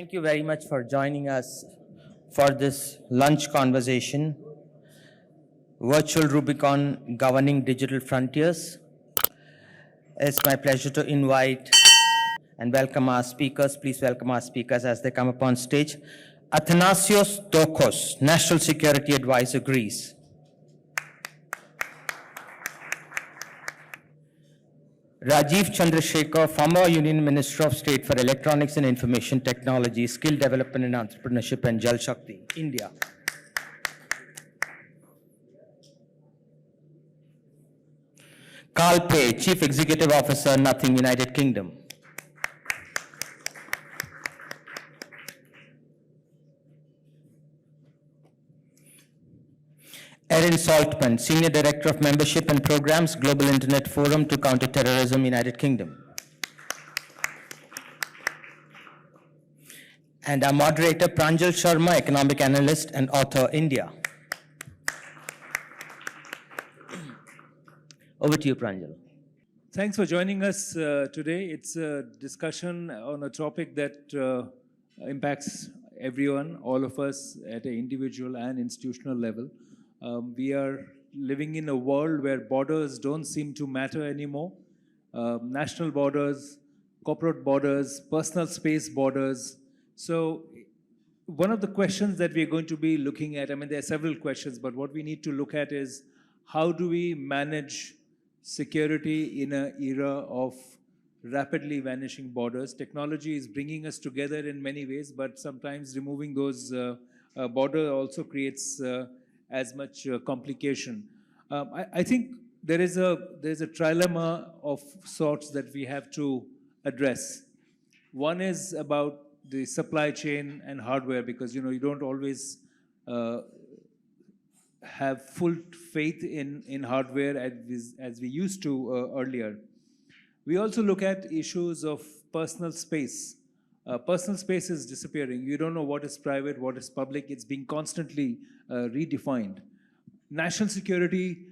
Thank you very much for joining us for this lunch conversation, Virtual Rubicon Governing Digital Frontiers. It's my pleasure to invite and welcome our speakers. Please welcome our speakers as they come up on stage. Athanasios Dokos, National Security Advisor, Greece. Rajiv Chandrasekhar, former Union Minister of State for Electronics and Information Technology, Skill Development and Entrepreneurship, and Jal Shakti, India. Carl Pei, Chief Executive Officer, Nothing, United Kingdom. Erin Saltman, Senior Director of Membership and Programs, Global Internet Forum to Counter Terrorism, United Kingdom. And our moderator, Pranjal Sharma, Economic Analyst and Author, India. Over to you, Pranjal. Thanks for joining us today. It's a discussion on a topic that impacts everyone, all of us at an individual and institutional level. We are living in a world where borders don't seem to matter anymore. National borders, corporate borders, personal space borders. So one of the questions that we're going to be looking at, I mean, there are several questions, but what we need to look at is how do we manage security in an era of rapidly vanishing borders? Technology is bringing us together in many ways, but sometimes removing those borders also creates as much complication. I think there's a trilemma of sorts that we have to address. One is about the supply chain and hardware, because you don't always have full faith in hardware as we used to earlier. We also look at issues of personal space. Personal space is disappearing. You don't know what is private, what is public. It's being constantly redefined. National security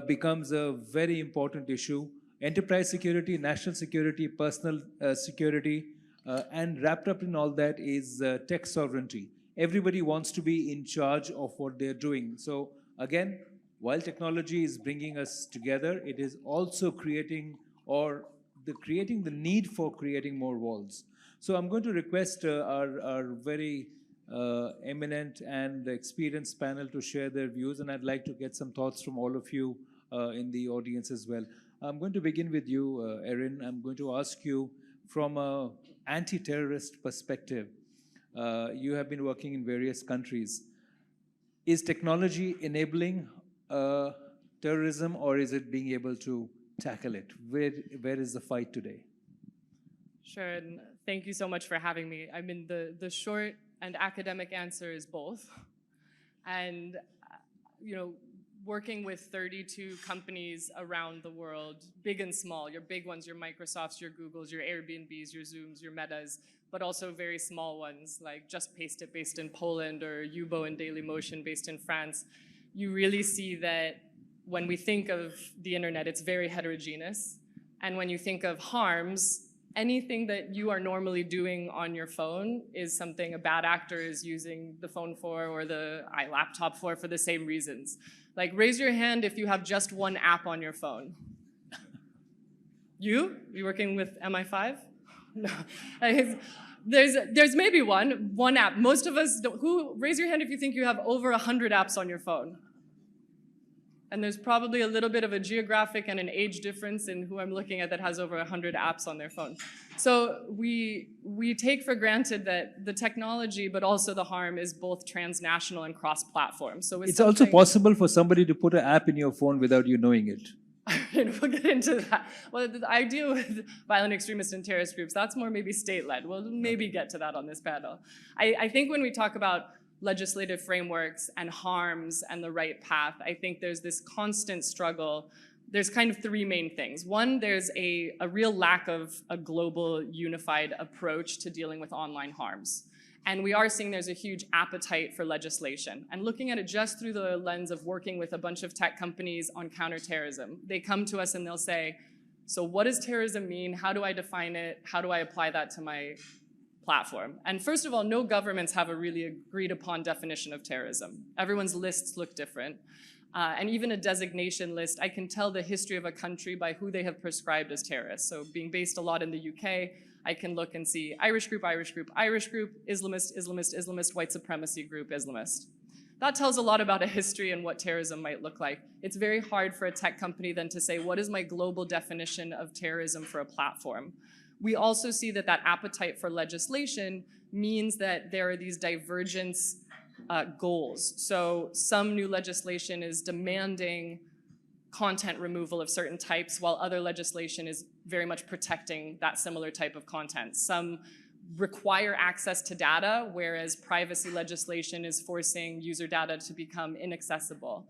becomes a very important issue. Enterprise security, national security, personal security, and wrapped up in all that is tech sovereignty. Everybody wants to be in charge of what they're doing. So again, while technology is bringing us together, it is also creating the need for creating more walls. So I'm going to request our very eminent and experienced panel to share their views, and I'd like to get some thoughts from all of you in the audience as well. I'm going to begin with you, Erin. I'm going to ask you from an anti-terrorist perspective. You have been working in various countries. Is technology enabling terrorism, or is it being able to tackle it? Where is the fight today? Sure, and thank you so much for having me. I mean, the short and academic answer is both. And, working with 32 companies around the world, big and small, your big ones, your Microsofts, your Googles, your Airbnbs, your Zooms, your Metas, but also very small ones like Just Paste It based in Poland or Yubo and Dailymotion based in France, you really see that when we think of the internet, it's very heterogeneous. And when you think of harms, anything that you are normally doing on your phone is something a bad actor is using the phone for or the laptop for the same reasons. Like, raise your hand if you have just one app on your phone. You working with MI5? No. There's maybe one app. Most of us don't. Raise your hand if you think you have over 100 apps on your phone. And there's probably a little bit of a geographic and an age difference in who I'm looking at that has over 100 apps on their phone. So we take for granted that the technology, but also the harm, is both transnational and cross-platform. So it's also possible for somebody to put an app in your phone without you knowing it. We'll get into that. Well, the idea with violent extremist and terrorist groups, that's more maybe state-led. We'll maybe get to that on this panel. I think when we talk about legislative frameworks and harms and the right path, I think there's this constant struggle. There's kind of three main things. One, there's a real lack of a global unified approach to dealing with online harms. And we are seeing there's a huge appetite for legislation. And looking at it just through the lens of working with a bunch of tech companies on counterterrorism, they come to us and they'll say, so what does terrorism mean? How do I define it? How do I apply that to my platform. And first of all, no governments have a really agreed upon definition of terrorism. Everyone's lists look different. And even a designation list, I can tell the history of a country by who they have prescribed as terrorists. So being based a lot in the UK, I can look and see Irish group, Irish group, Irish group, Islamist, Islamist, Islamist, white supremacy group, Islamist. That tells a lot about a history and what terrorism might look like. It's very hard for a tech company then to say, what is my global definition of terrorism for a platform? We also see that that appetite for legislation means that there are these divergence goals. So some new legislation is demanding content removal of certain types, while other legislation is very much protecting that similar type of content. Some require access to data, whereas privacy legislation is forcing user data to become inaccessible.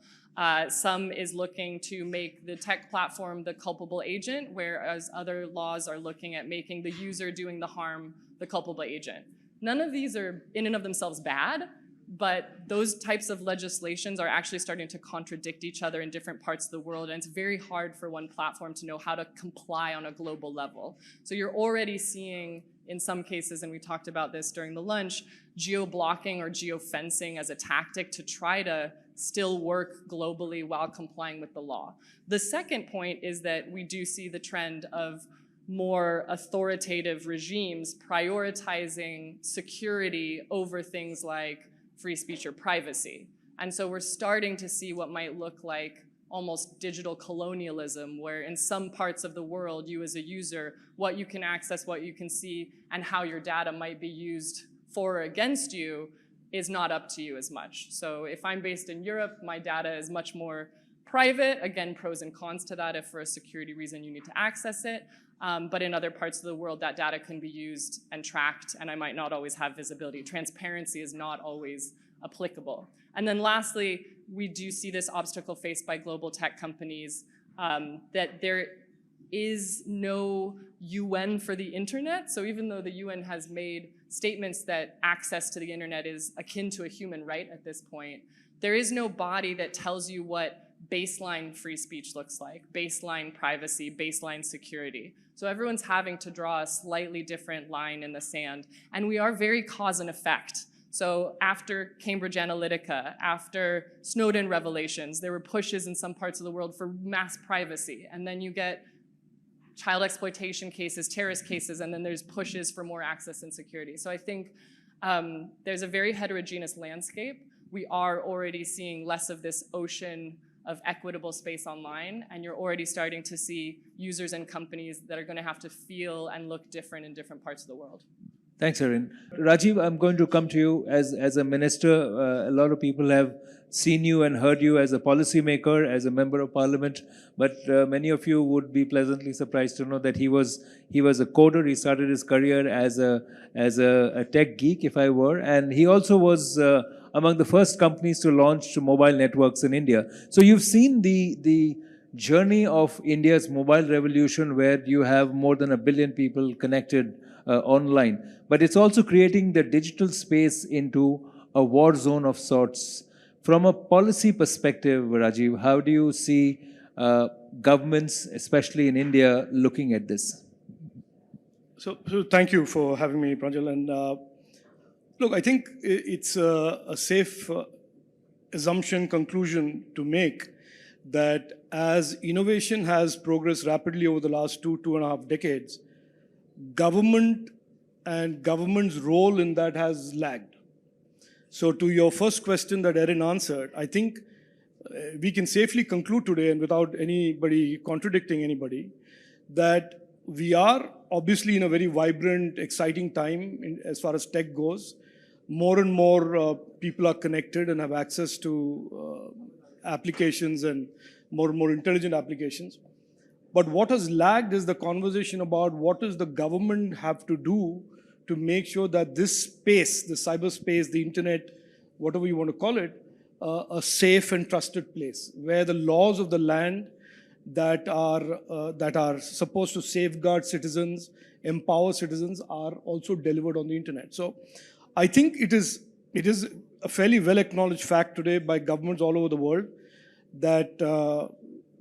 Some is looking to make the tech platform the culpable agent, whereas other laws are looking at making the user doing the harm the culpable agent. None of these are in and of themselves bad, but those types of legislations are actually starting to contradict each other in different parts of the world, and it's very hard for one platform to know how to comply on a global level. So you're already seeing, in some cases, and we talked about this during the lunch, geo-blocking or geo-fencing as a tactic to try to still work globally while complying with the law. The second point is that we do see the trend of more authoritative regimes prioritizing security over things like free speech or privacy. And so we're starting to see what might look like almost digital colonialism, where in some parts of the world, you as a user, what you can access, what you can see, and how your data might be used for or against you is not up to you as much. So if I'm based in Europe, my data is much more private. Again, pros and cons to that. If for a security reason you need to access it. But in other parts of the world, that data can be used and tracked, and I might not always have visibility. Transparency is not always applicable. And then lastly, we do see this obstacle faced by global tech companies, that there is no UN for the internet. So even though the UN has made statements that access to the internet is akin to a human right at this point, there is no body that tells you what baseline free speech looks like, baseline privacy, baseline security. So everyone's having to draw a slightly different line in the sand. And we are very cause and effect. So after Cambridge Analytica, after Snowden revelations, there were pushes in some parts of the world for mass privacy. And then you get child exploitation cases, terrorist cases, and then there's pushes for more access and security. So I think there's a very heterogeneous landscape. We are already seeing less of this ocean of equitable space online, and you're already starting to see users and companies that are going to have to feel and look different in different parts of the world. Thanks, Erin. Rajiv, I'm going to come to you as a minister. A lot of people have seen you and heard you as a policymaker, as a member of parliament, but many of you would be pleasantly surprised to know that he was a coder. He started his career as a tech geek, if I were, and he also was among the first companies to launch mobile networks in India. So you've seen the journey of India's mobile revolution, where you have more than 1 billion people connected online. But it's also creating the digital space into a war zone of sorts. From a policy perspective, Rajiv, how do you see governments, especially in India, looking at this? So thank you for having me, Pranjal. And look, I think it's a safe assumption, conclusion to make that as innovation has progressed rapidly over the last 2.5 decades, government and government's role in that has lagged. So to your first question that Erin answered, I think we can safely conclude today, and without anybody contradicting anybody, that we are obviously in a very vibrant, exciting time as far as tech goes. More and more people are connected and have access to applications and more and more intelligent applications. But what has lagged is the conversation about what does the government have to do to make sure that this space, the cyberspace, the internet, whatever you want to call it, a safe and trusted place where the laws of the land that are supposed to safeguard citizens, empower citizens, are also delivered on the internet. So I think it is a fairly well acknowledged fact today by governments all over the world that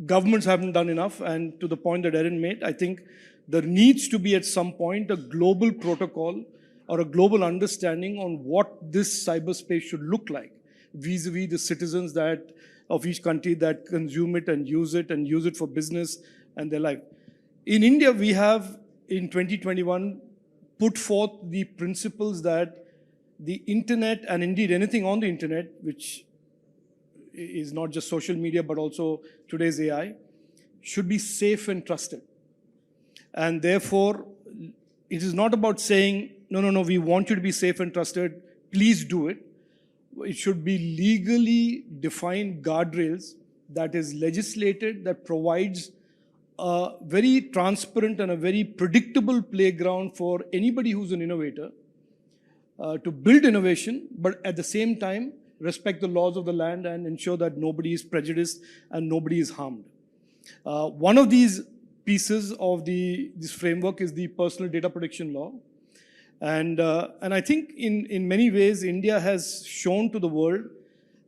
governments haven't done enough. And to the point that Erin made, I think there needs to be at some point a global protocol or a global understanding on what this cyberspace should look like vis-a-vis the citizens that of each country that consume it and use it for business and their life. In India, we have in 2021 put forth the principles that the internet, and indeed anything on the internet, which is not just social media but also today's AI, should be safe and trusted. And therefore, it is not about saying, no, we want you to be safe and trusted, please do it. It should be legally defined guardrails that is legislated, that provides a very transparent and a very predictable playground for anybody who's an innovator to build innovation, but at the same time, respect the laws of the land and ensure that nobody is prejudiced and nobody is harmed. One of these pieces of this framework is the personal data protection law. And I think in many ways, India has shown to the world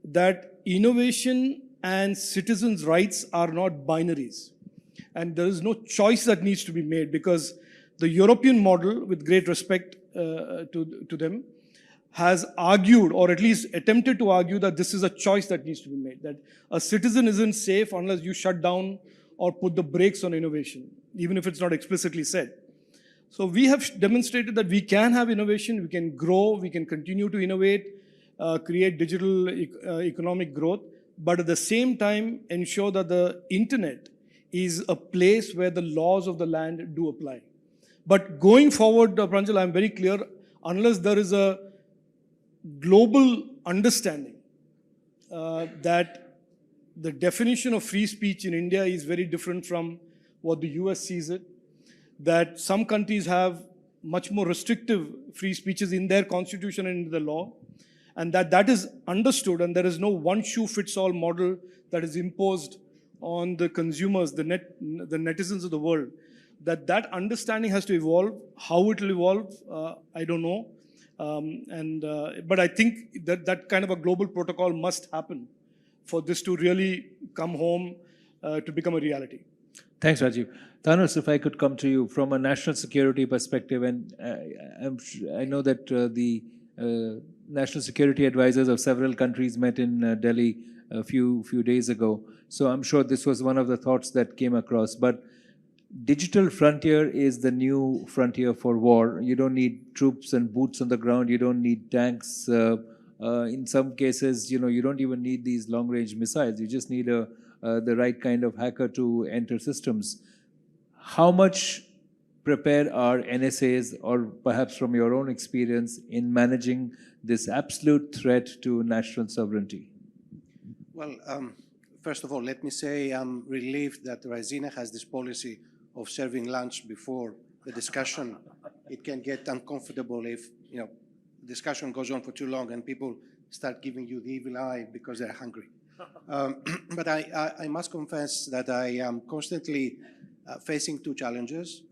that innovation and citizens' rights are not binaries. And there is no choice that needs to be made, because the European model, with great respect to them, has argued, or at least attempted to argue, that this is a choice that needs to be made, that a citizen isn't safe unless you shut down or put the brakes on innovation, even if it's not explicitly said. So we have demonstrated that we can have innovation, we can grow, we can continue to innovate, create digital economic growth, but at the same time ensure that the internet is a place where the laws of the land do apply. But going forward, Pranjal, I'm very clear, unless there is a global understanding that the definition of free speech in India is very different from what the US sees it, that some countries have much more restrictive free speeches in their constitution and in the law, and that is understood, and there is no one-shoe-fits-all model that is imposed on the consumers, the netizens of the world, that understanding has to evolve. How it will evolve, I don't know. But I think that kind of a global protocol must happen for this to really come home to become a reality. Thanks, Rajiv. Thanos, if I could come to you from a national security perspective, and I know that the national security advisors of several countries met in Delhi a few days ago. So I'm sure this was one of the thoughts that came across. But digital frontier is the new frontier for war. You don't need troops and boots on the ground. You don't need tanks. In some cases, you don't even need these long-range missiles. You just need the right kind of hacker to enter systems. How much prepared are NSAs, or perhaps from your own experience, in managing this absolute threat to national sovereignty? Well, first of all, let me say I'm relieved that Raisina has this policy of serving lunch before the discussion. It can get uncomfortable if discussion goes on for too long and people start giving you the evil eye because they're hungry. But I must confess that I am constantly facing two challenges.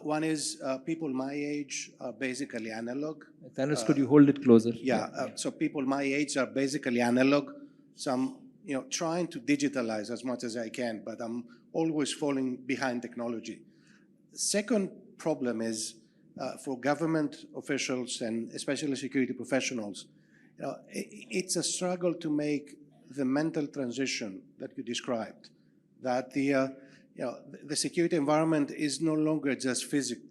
One is people my age are basically analog. Thanos, could you hold it closer? Yeah, so people my age are basically analog. So I'm trying to digitalize as much as I can, but I'm always falling behind technology. Second problem is for government officials and especially security professionals, it's a struggle to make the mental transition that you described, that the security environment is no longer just physical.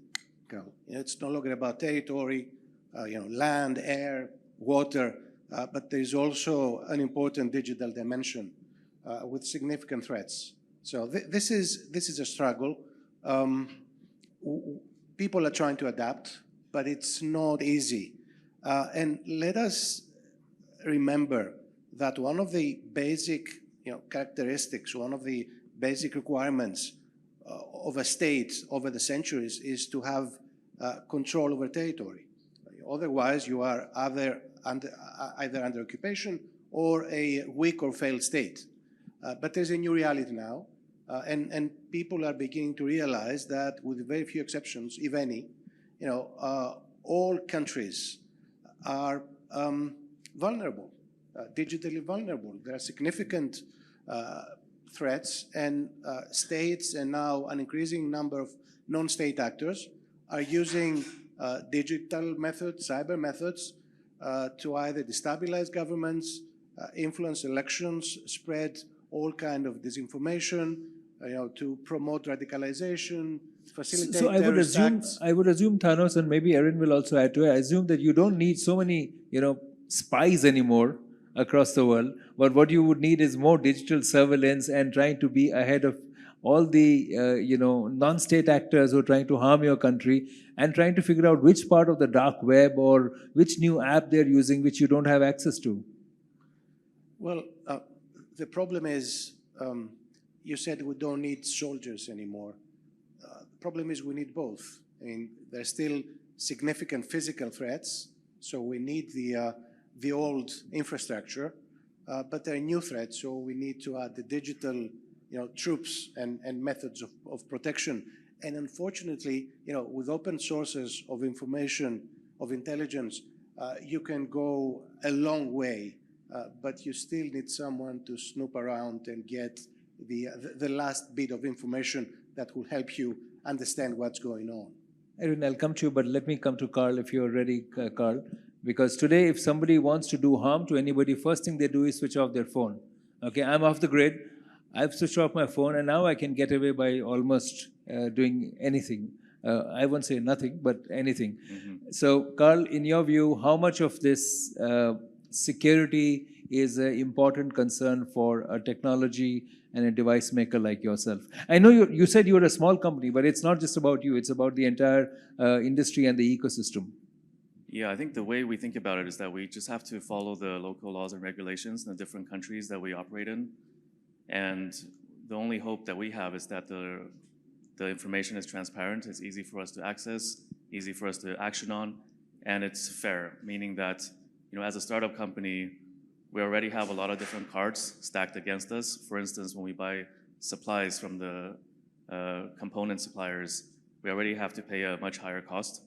It's no longer about territory, land, air, water, but there is also an important digital dimension with significant threats. So this is a struggle. People are trying to adapt, but it's not easy. And let us remember that one of the basic characteristics, one of the basic requirements of a state over the centuries is to have control over territory. Otherwise, you are either under occupation or a weak or failed state. But there's a new reality now, and people are beginning to realize that, with very few exceptions, if any, all countries are vulnerable, digitally vulnerable. There are significant threats, and states and now an increasing number of non-state actors are using digital methods, cyber methods, to either destabilize governments, influence elections, spread all kind of disinformation, to promote radicalization, facilitate So terrorist acts. I would assume, Thanos, and maybe Erin will also add to it, I assume that you don't need so many, spies anymore across the world, but what you would need is more digital surveillance and trying to be ahead of all the, non-state actors who are trying to harm your country and trying to figure out which part of the dark web or which new app they're using which you don't have access to. Well, the problem is, you said we don't need soldiers anymore. The problem is we need both. I mean, there's still significant physical threats, so we need the old infrastructure, but there are new threats, so we need to add the digital, troops and methods of protection. And unfortunately, with open sources of information, of intelligence, you can go a long way, but you still need someone to snoop around and get the last bit of information that will help you understand what's going on. Erin, I'll come to you, but let me come to Carl if you're ready, Carl. Because today, if somebody wants to do harm to anybody, first thing they do is switch off their phone. Okay, I'm off the grid. I've switched off my phone, and now I can get away by almost doing anything. I won't say nothing, but anything. Mm-hmm. So, Carl, in your view, how much of this security is an important concern for a technology and a device maker like yourself? I know you said you're a small company, but it's not just about you. It's about the entire industry and the ecosystem. Yeah, I think the way we think about it is that we just have to follow the local laws and regulations in the different countries that we operate in. And the only hope that we have is that the information is transparent, it's easy for us to access, easy for us to action on, and it's fair, meaning that, as a startup company, we already have a lot of different cards stacked against us. For instance, when we buy supplies from the component suppliers, we already have to pay a much higher cost.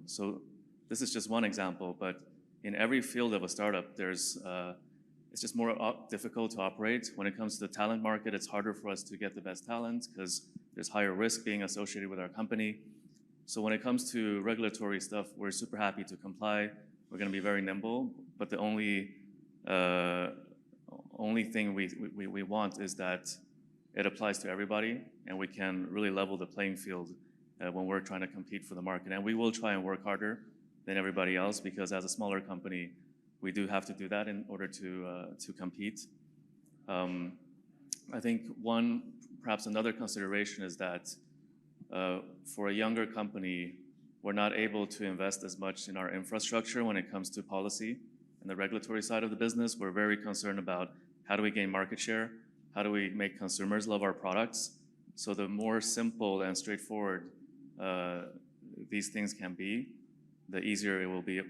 So this is just one example, but in every field of a startup, it's just more difficult to operate. When it comes to the talent market, it's harder for us to get the best talent because there's higher risk being associated with our company. So when it comes to regulatory stuff, we're super happy to comply. We're going to be very nimble, but the only thing we want is that it applies to everybody, and we can really level the playing field when we're trying to compete for the market. And we will try and work harder than everybody else, because as a smaller company, we do have to do that in order to compete. I think perhaps another consideration is that for a younger company, we're not able to invest as much in our infrastructure when it comes to policy and the regulatory side of the business. We're very concerned about how do we gain market share, how do we make consumers love our products. So the more simple and straightforward these things can be, the easier it will be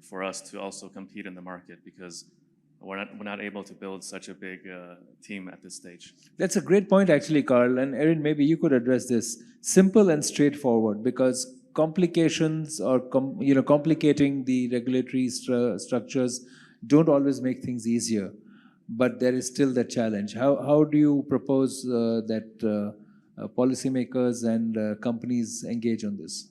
for us to also compete in the market, because we're not able to build such a big team at this stage. That's a great point, actually, Carl. And Erin, maybe you could address this. Simple and straightforward, because complications or complicating the regulatory structures don't always make things easier. But there is still that challenge. How do you propose that policymakers and companies engage on this?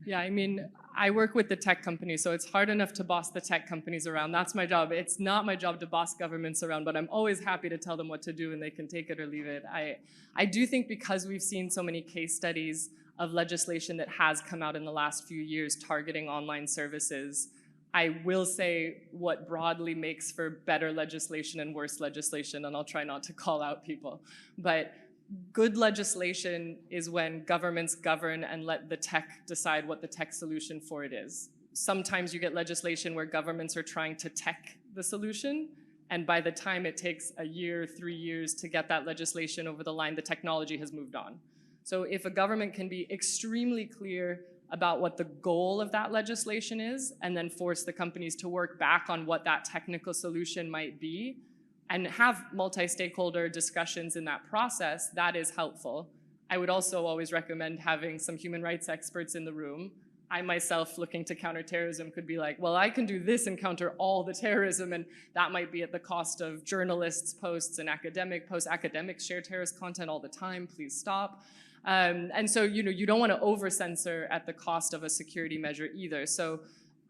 Yeah, I mean, I work with the tech companies, so it's hard enough to boss the tech companies around. That's my job. It's not my job to boss governments around, but I'm always happy to tell them what to do, and they can take it or leave it. I do think, because we've seen so many case studies of legislation that has come out in the last few years targeting online services, I will say what broadly makes for better legislation and worse legislation, and I'll try not to call out people, but good legislation is when governments govern and let the tech decide what the tech solution for it is. Sometimes you get legislation where governments are trying to tech the solution, and by the time it takes a year, 3 years to get that legislation over the line, the technology has moved on. So if a government can be extremely clear about what the goal of that legislation is, and then force the companies to work back on what that technical solution might be, and have multi-stakeholder discussions in that process, that is helpful. I would also always recommend having some human rights experts in the room. I myself, looking to counter terrorism, could be like, well, I can do this and counter all the terrorism, and that might be at the cost of journalists' posts and academic posts. Academics share terrorist content all the time. Please stop. And so, you don't want to over-censor at the cost of a security measure either. So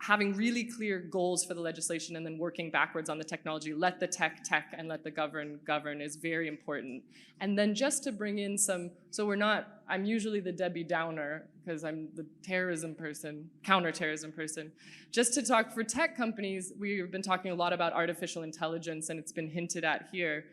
having really clear goals for the legislation and then working backwards on the technology, let the tech and let the govern is very important. And then just to bring in some, so I'm usually the Debbie Downer because I'm the terrorism person, counterterrorism person. Just to talk for tech companies, we've been talking a lot about artificial intelligence and it's been hinted at here.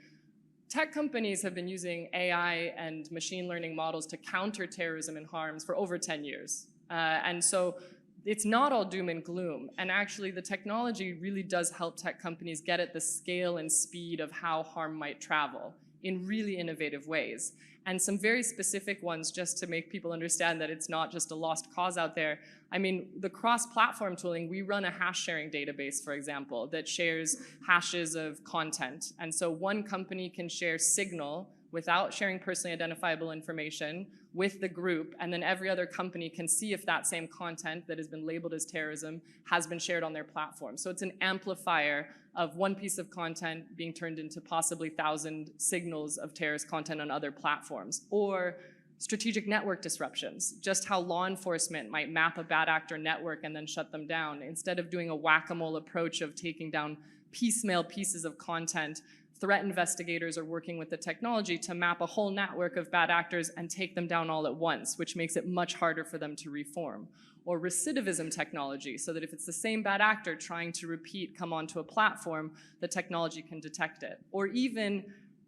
Tech companies have been using AI and machine learning models to counter terrorism and harms for over 10 years. And so it's not all doom and gloom. And actually, the technology really does help tech companies get at the scale and speed of how harm might travel in really innovative ways. And some very specific ones, just to make people understand that it's not just a lost cause out there. I mean, the cross-platform tooling, we run a hash sharing database, for example, that shares hashes of content. And so one company can share Signal without sharing personally identifiable information with the group, and then every other company can see if that same content that has been labeled as terrorism has been shared on their platform. So it's an amplifier of one piece of content being turned into possibly 1,000 signals of terrorist content on other platforms. Or strategic network disruptions, just how law enforcement might map a bad actor network and then shut them down. Instead of doing a whack-a-mole approach of taking down piecemeal pieces of content, threat investigators are working with the technology to map a whole network of bad actors and take them down all at once, which makes it much harder for them to reform. Or recidivism technology, so that if it's the same bad actor trying to repeat come onto a platform, the technology can detect it. Or even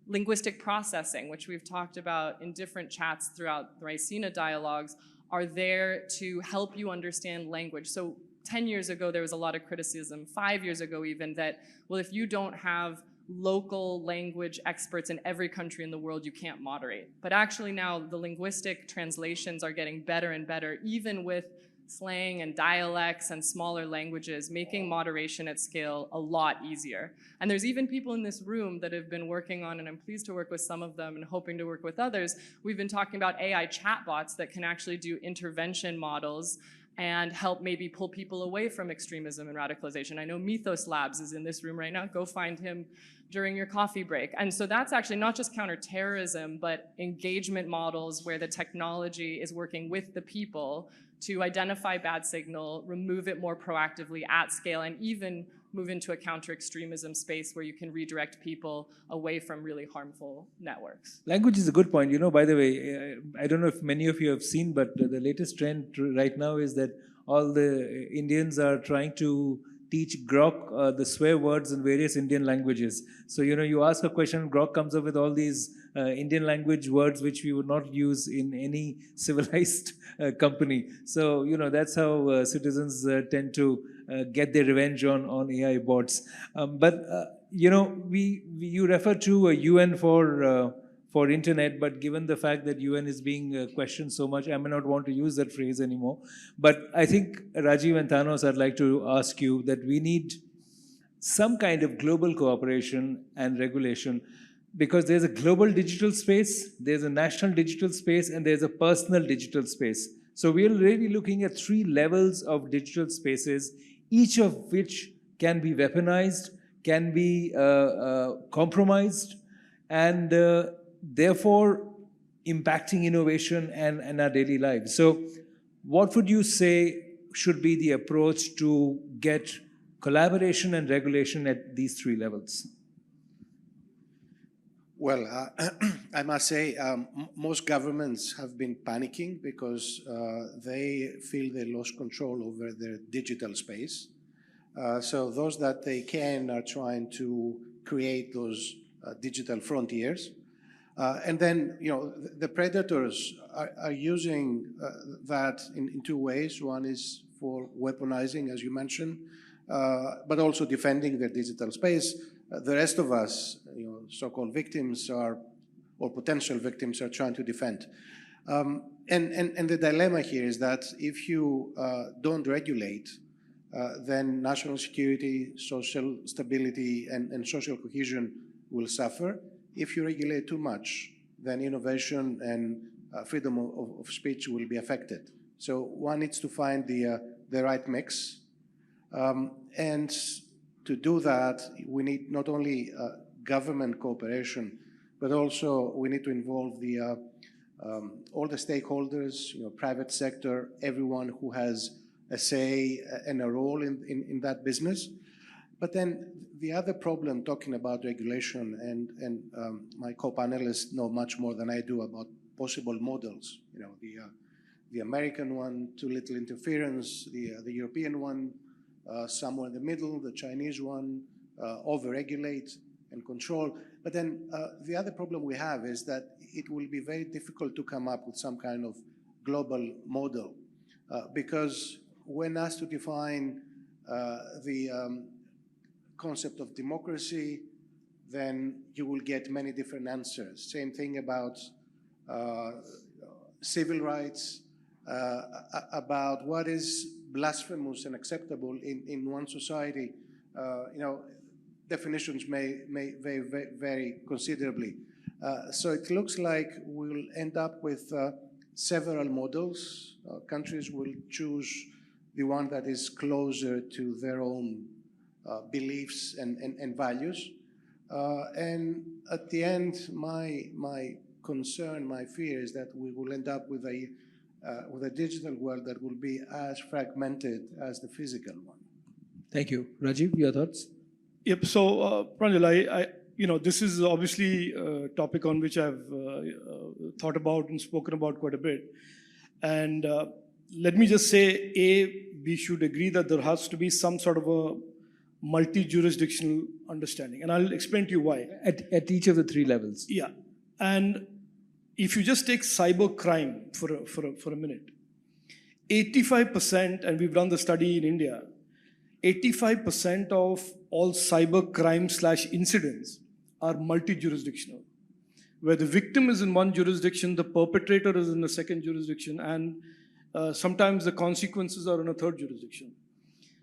linguistic processing, which we've talked about in different chats throughout the Raisina dialogues, are there to help you understand language. So 10 years ago, there was a lot of criticism, 5 years ago even, that, well, if you don't have local language experts in every country in the world, you can't moderate. But actually now the linguistic translations are getting better and better, even with slang and dialects and smaller languages, making moderation at scale a lot easier. And there's even people in this room that have been working on, and I'm pleased to work with some of them and hoping to work with others, we've been talking about AI chatbots that can actually do intervention models and help maybe pull people away from extremism and radicalization. I know Mythos Labs is in this room right now. Go find him during your coffee break. And so that's actually not just counterterrorism, but engagement models where the technology is working with the people to identify bad signal, remove it more proactively at scale, and even move into a counter-extremism space where you can redirect people away from really harmful networks. Language is a good point. You know, by the way, I don't know if many of you have seen, but the latest trend right now is that all the Indians are trying to teach Grok the swear words in various Indian languages. So, you know, you ask a question, Grok comes up with all these Indian language words which we would not use in any civilized company. So, you know, that's how citizens tend to get their revenge on AI bots. You know, you refer to a UN for internet, but given the fact that UN is being questioned so much, I may not want to use that phrase anymore. But I think, Rajiv and Thanos, I'd like to ask you that we need some kind of global cooperation and regulation, because there's a global digital space, there's a national digital space, and there's a personal digital space. So we're really looking at 3 levels of digital spaces, each of which can be weaponized, can be compromised, and therefore impacting innovation and our daily lives. So what would you say should be the approach to get collaboration and regulation at these 3 levels? Well, I must say most governments have been panicking because they feel they lost control over their digital space. So those that they can are trying to create those digital frontiers. And then, you know, the predators are using that in 2 ways. One is for weaponizing, as you mentioned, but also defending their digital space. The rest of us, you know, so-called victims or potential victims are trying to defend. And the dilemma here is that if you don't regulate, then national security, social stability, and social cohesion will suffer. If you regulate too much, then innovation and freedom of speech will be affected. So one needs to find the right mix. And to do that, we need not only government cooperation, but also we need to involve all the stakeholders, private sector, everyone who has a say and a role in that business. But then the other problem, talking about regulation, and my co-panelists know much more than I do about possible models. The American one, too little interference, the European one, somewhere in the middle, the Chinese one, over-regulate and control. But then the other problem we have is that it will be very difficult to come up with some kind of global model because when asked to define the concept of democracy, then you will get many different answers. Same thing about civil rights, about what is blasphemous and acceptable in one society. Definitions may vary considerably. So it looks like we'll end up with several models. Countries will choose the one that is closer to their own beliefs and values. And at the end, my concern, my fear is that we will end up with a digital world that will be as fragmented as the physical one. Thank you. Rajiv, your thoughts? Yep. So, Pranjal, this is obviously a topic on which I've thought about and spoken about quite a bit. And let me just say, we should agree that there has to be some sort of a multi-jurisdictional understanding. And I'll explain to you why. At each of the three levels. Yeah. And if you just take cyber crime for a minute, 85%, and we've done the study in India, 85% of all cyber crime / incidents are multi-jurisdictional, where the victim is in one jurisdiction, the perpetrator is in a second jurisdiction, and sometimes the consequences are in a third jurisdiction.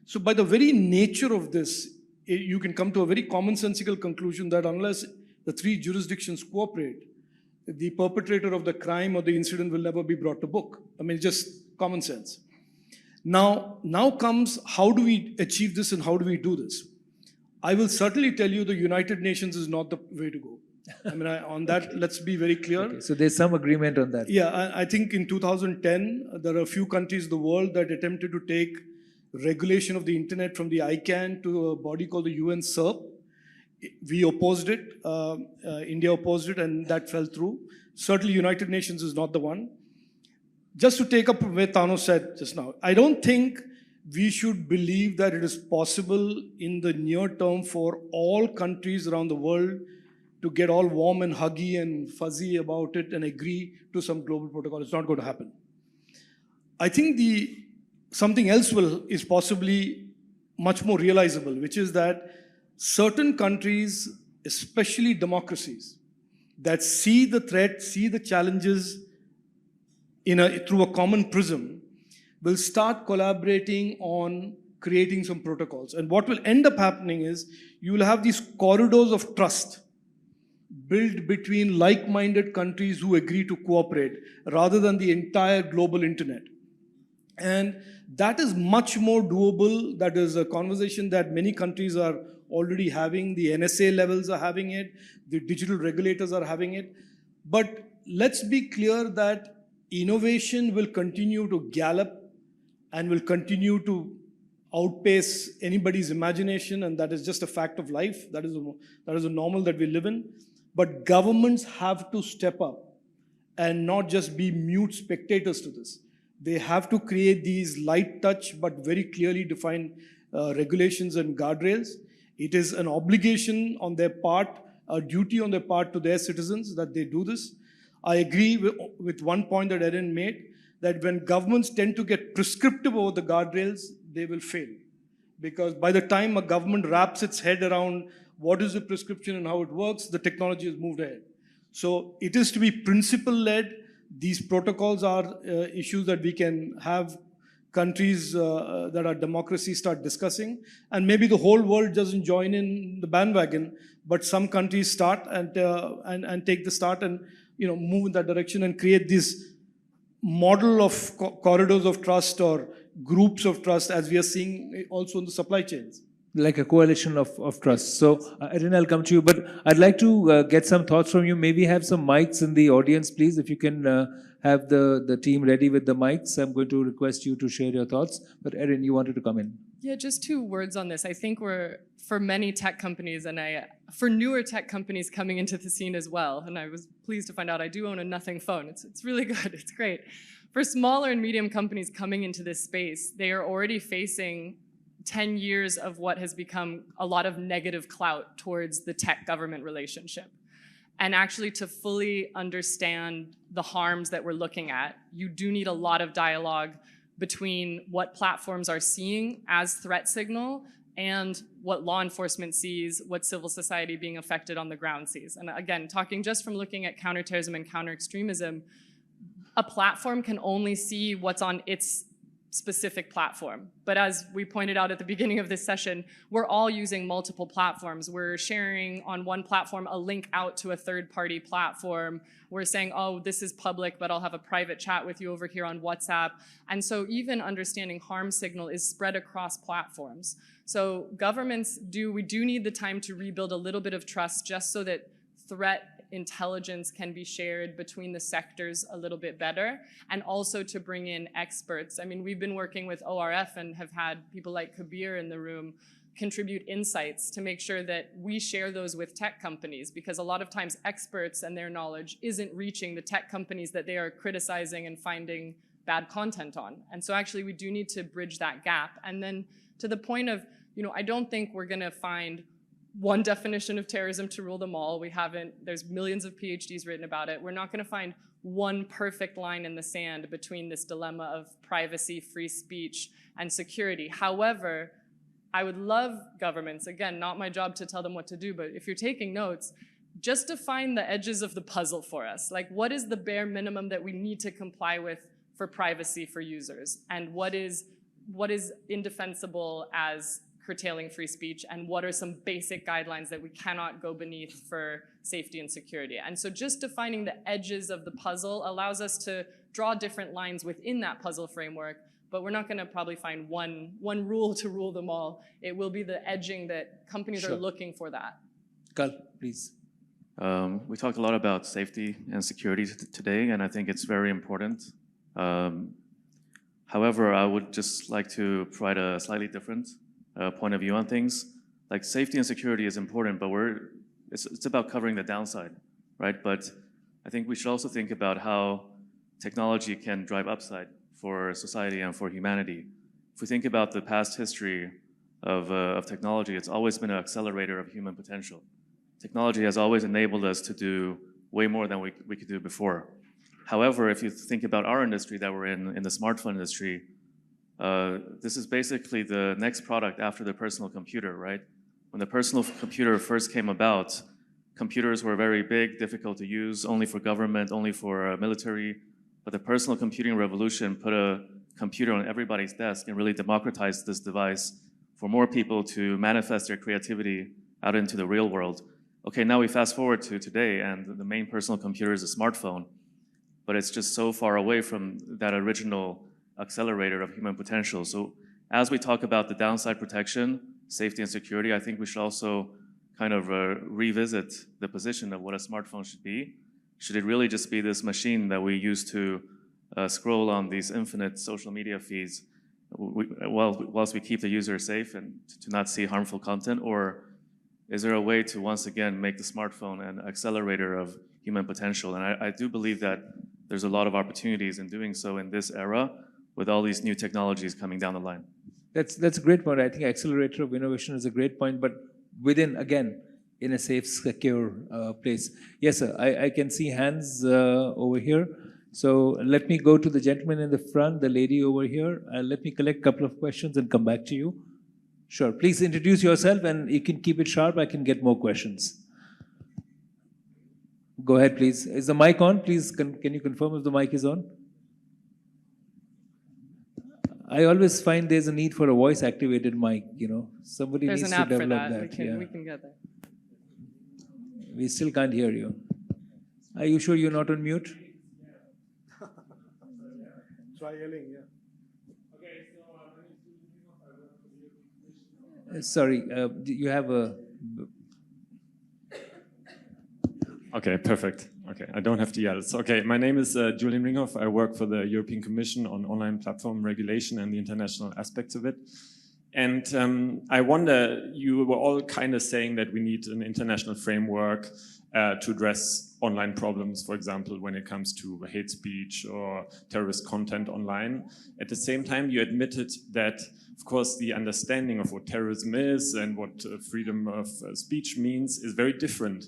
So by the very nature of this, you can come to a very commonsensical conclusion that unless the three jurisdictions cooperate, the perpetrator of the crime or the incident will never be brought to book. I mean, just common sense. Now comes, how do we achieve this and how do we do this? I will certainly tell you the United Nations is not the way to go. I mean, on that, let's be very clear. Okay, so there's some agreement on that. Yeah, I think in 2010, there are a few countries in the world that attempted to take regulation of the internet from the ICANN to a body called the UN SERP. We opposed it, India opposed it, and that fell through. Certainly United Nations is not the one. Just to take up what Thanos said just now, I don't think we should believe that it is possible in the near term for all countries around the world to get all warm and huggy and fuzzy about it and agree to some global protocol. It's not going to happen. I think something else is possibly much more realizable, which is that certain countries, especially democracies, that see the threat, see the challenges through a common prism, will start collaborating on creating some protocols. And what will end up happening is you will have these corridors of trust built between like-minded countries who agree to cooperate rather than the entire global internet. And that is much more doable. That is a conversation that many countries are already having. The NSA levels are having it. The digital regulators are having it. But let's be clear that innovation will continue to gallop and will continue to outpace anybody's imagination, and that is just a fact of life. That is a normal that we live in. But governments have to step up and not just be mute spectators to this. They have to create these light touch but very clearly defined regulations and guardrails. It is an obligation on their part, a duty on their part to their citizens that they do this. I agree with one point that Erin made, that when governments tend to get prescriptive over the guardrails, they will fail. Because by the time a government wraps its head around what is the prescription and how it works, the technology has moved ahead. So it is to be principle-led. These protocols are issues that we can have countries that are democracies start discussing. And maybe the whole world doesn't join in the bandwagon, but some countries start and take the start and move in that direction and create these model of corridors of trust or groups of trust as we are seeing also in the supply chains. Like a coalition of trust. So, Erin, I'll come to you, but I'd like to get some thoughts from you. Maybe have some mics in the audience, please. If you can have the team ready with the mics, I'm going to request you to share your thoughts. But Erin, you wanted to come in. Yeah, just 2 words on this. I think for many tech companies, and for newer tech companies coming into the scene as well, and I was pleased to find out I do own a nothing phone. It's really good, it's great. For smaller and medium companies coming into this space, they are already facing 10 years of what has become a lot of negative clout towards the tech-government relationship. And actually, to fully understand the harms that we're looking at, you do need a lot of dialogue between what platforms are seeing as threat signal and what law enforcement sees, what civil society being affected on the ground sees. And again, talking just from looking at counterterrorism and counter-extremism, a platform can only see what's on its specific platform. But as we pointed out at the beginning of this session, we're all using multiple platforms. We're sharing on one platform a link out to a third-party platform. We're saying, oh, this is public, but I'll have a private chat with you over here on WhatsApp. And so even understanding harm signal is spread across platforms. So governments we do need the time to rebuild a little bit of trust just so that threat intelligence can be shared between the sectors a little bit better, and also to bring in experts. I mean, we've been working with ORF and have had people like Kabir in the room contribute insights to make sure that we share those with tech companies, because a lot of times experts and their knowledge isn't reaching the tech companies that they are criticizing and finding bad content on. And so actually we do need to bridge that gap. And then to the point of, I don't think we're gonna find one definition of terrorism to rule them all. There's millions of PhDs written about it. We're not going to find one perfect line in the sand between this dilemma of privacy, free speech, and security. However, I would love governments, again, not my job to tell them what to do, but if you're taking notes, just define the edges of the puzzle for us. Like, what is the bare minimum that we need to comply with for privacy for users? And what is indefensible as curtailing free speech, and what are some basic guidelines that we cannot go beneath for safety and security? And so just defining the edges of the puzzle allows us to draw different lines within that puzzle framework, but we're not going to probably find one rule to rule them all. It will be the edging that companies are looking for that. Carl, please. We talked a lot about safety and security today, and I think it's very important. However, I would just like to provide a slightly different point of view on things. Like, safety and security is important, but it's about covering the downside, right? But I think we should also think about how technology can drive upside for society and for humanity. If we think about the past history of technology, it's always been an accelerator of human potential. Technology has always enabled us to do way more than we could do before. However, if you think about our industry that we're in the smartphone industry, this is basically the next product after the personal computer, right? When the personal computer first came about, computers were very big, difficult to use, only for government, only for military. But the personal computing revolution put a computer on everybody's desk and really democratized this device for more people to manifest their creativity out into the real world. Okay, now we fast forward to today, and the main personal computer is a smartphone, but it's just so far away from that original accelerator of human potential. So as we talk about the downside protection, safety and security, I think we should also kind of revisit the position of what a smartphone should be. Should it really just be this machine that we use to scroll on these infinite social media feeds whilst we keep the user safe and to not see harmful content? Or is there a way to once again make the smartphone an accelerator of human potential? And I do believe that there's a lot of opportunities in doing so in this era, with all these new technologies coming down the line. That's a great point. I think accelerator of innovation is a great point, but within, again, in a safe, secure place. Yes, sir, I can see hands over here. So let me go to the gentleman in the front, the lady over here. Let me collect a couple of questions and come back to you. Sure, please introduce yourself, and you can keep it sharp. I can get more questions. Go ahead, please. Is the mic on? Please, can you confirm if the mic is on? I always find there's a need for a voice-activated mic, Somebody There's needs an to app develop for that. that. We can get that. We still can't hear you. Are you sure you're not on mute? Try yelling, yeah. Sorry, you have a... Okay, perfect. Okay, I don't have to yell. So, okay, my name is Julian Ringhoff. I work for the European Commission on online platform regulation and the international aspects of it. And I wonder, you were all kind of saying that we need an international framework to address online problems, for example, when it comes to hate speech or terrorist content online. At the same time, you admitted that, of course, the understanding of what terrorism is and what freedom of speech means is very different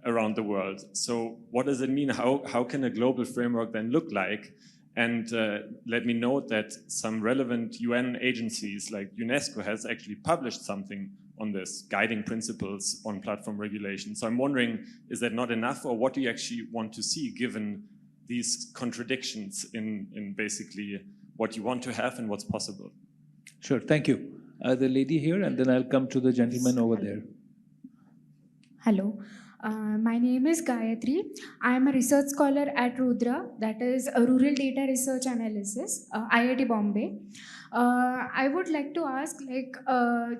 around the world. So what does it mean? How can a global framework then look like? And let me note that some relevant UN agencies like UNESCO has actually published something on this, guiding principles on platform regulation. So I'm wondering, is that not enough, or what do you actually want to see given these contradictions in basically what you want to have and what's possible? Sure, thank you. The lady here, and then I'll come to the gentleman over there. Hello. My name is Gayatri. I am a research scholar at Rudra, that is a Rural Data Research Analysis, IIT Bombay. I would like to ask,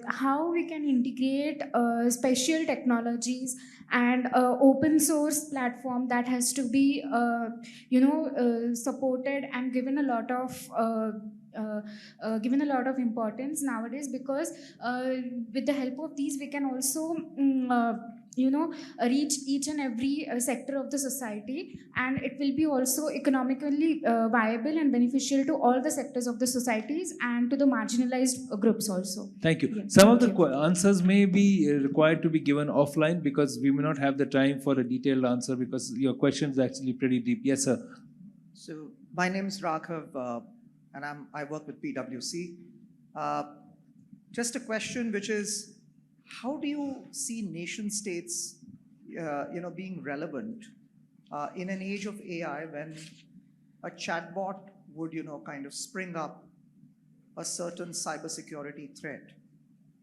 how we can integrate special technologies and open source platform that has to be, supported and given a lot of importance nowadays, because with the help of these we can also reach each and every sector of the society, and it will be also economically viable and beneficial to all the sectors of the societies and to the marginalized groups also. Thank you. Yes, Some of thank the you. answers may be required to be given offline because we may not have the time for a detailed answer because your question is actually pretty deep. Yes, sir. So my name is Raghav, and I work with PwC. Just a question, which is, how do you see nation states, being relevant in an age of AI when a chatbot would, kind of spring up a certain cybersecurity threat,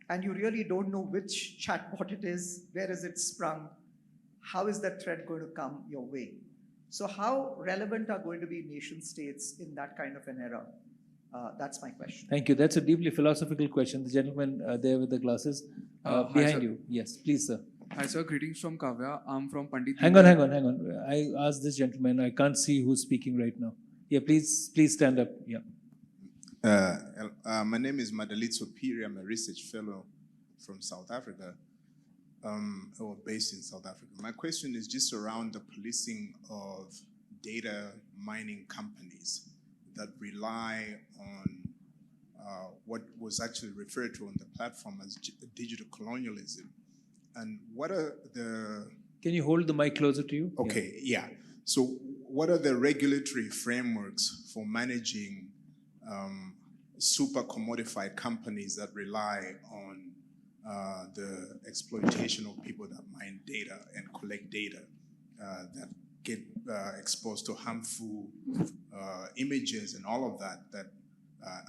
and you really don't know which chatbot it is, where is it sprung, how is that threat going to come your way? So how relevant are going to be nation states in that kind of an era? That's my question. Thank you. That's a deeply philosophical question. The gentleman there with the glasses behind you. Yes, please, sir. Hi, sir. Greetings from Kavya. I'm from Pandit. Hang on. I asked this gentleman. I can't see who's speaking right now. Yeah, please stand up. Yeah. My name is Madalit Sopiri. I'm a research fellow from South Africa, or based in South Africa. My question is just around the policing of data mining companies that rely on what was actually referred to on the platform as digital colonialism. And what are the... Can you hold the mic closer to you? Okay, yeah. So what are the regulatory frameworks for managing super commodified companies that rely on the exploitation of people that mine data and collect data that get exposed to harmful images and all of that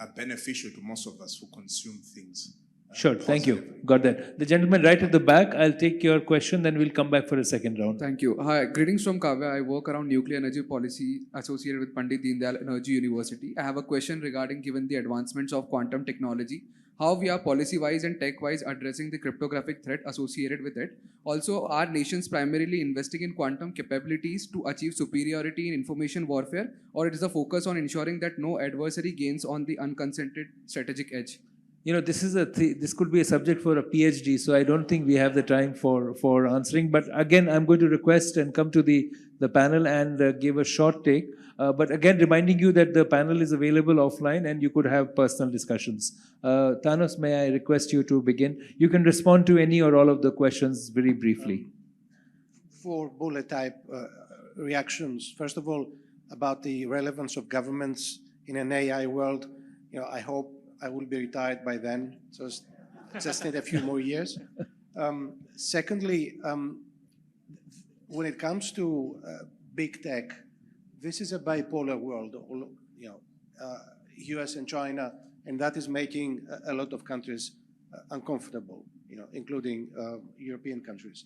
are beneficial to most of us who consume things. Sure, thank you. Got that. The gentleman right at the back, I'll take your question, then we'll come back for a second round. Thank you. Hi, greetings from Kavya. I work around nuclear energy policy associated with Pandit Deendayal Energy University. I have a question regarding, given the advancements of quantum technology, how we are policy-wise and tech-wise addressing the cryptographic threat associated with it. Also, are nations primarily investing in quantum capabilities to achieve superiority in information warfare, or it is a focus on ensuring that no adversary gains on the unconsented strategic edge? You know, this could be a subject for a PhD, so I don't think we have the time for answering. But again, I'm going to request and come to the panel and give a short take. But again, reminding you that the panel is available offline and you could have personal discussions. Thanos, may I request you to begin? You can respond to any or all of the questions very briefly. 4 bullet type reactions. First of all, about the relevance of governments in an AI world. I hope I will be retired by then, so just need a few more years. Secondly, when it comes to big tech, this is a bipolar world, US and China, and that is making a lot of countries uncomfortable, including European countries.